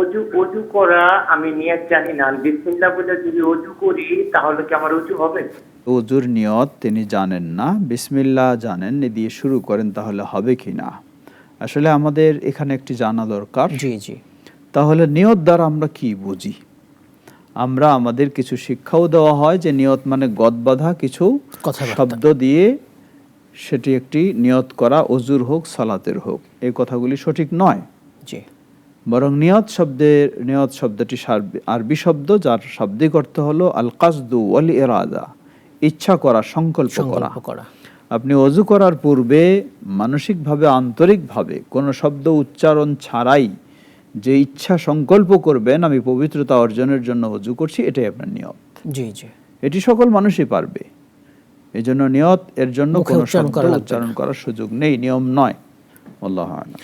অজু অজু করা আমি নিয়ত জানি না, বিসমিল্লাহ বলে যদি অজু করি তাহলে কি আমার অজু হবে? ওযুর নিয়ত তিনি জানেন না, বিসমিল্লাহ জানেন, এ দিয়ে শুরু করেন, তাহলে হবে কি না? আসলে আমাদের এখানে একটি জানা দরকার। জি জি। তাহলে নিয়ত দ্বারা আমরা কি বুঝি? আমরা আমাদের কিছু শিক্ষাও দেওয়া হয় যে নিয়ত মানে গদবাঁধা কিছু শব্দ দিয়ে সেটি একটি নিয়ত করা, অজুর হোক সালাতের হোক। এই কথাগুলি সঠিক নয়। জি। বরং নিয়ত শব্দটি আরবি শব্দ, যার শাব্দিক অর্থ হলো আল কাসদু ওয়াল ইরাদা, ইচ্ছা করা, সংকল্প করা। আপনি অজু করার পূর্বে মানসিকভাবে, আন্তরিকভাবে কোনো শব্দ উচ্চারণ ছাড়াই যে ইচ্ছা সংকল্প করবেন আমি পবিত্রতা অর্জনের জন্য অজু করছি, এটাই আপনার নিয়ত। জি জি। এটি সকল মানুষই পারবে। এই জন্য নিয়ত এর জন্য কোনো শব্দ উচ্চারণ করার সুযোগ নেই, নিয়ম নয়। আল্লাহু আ'লাম।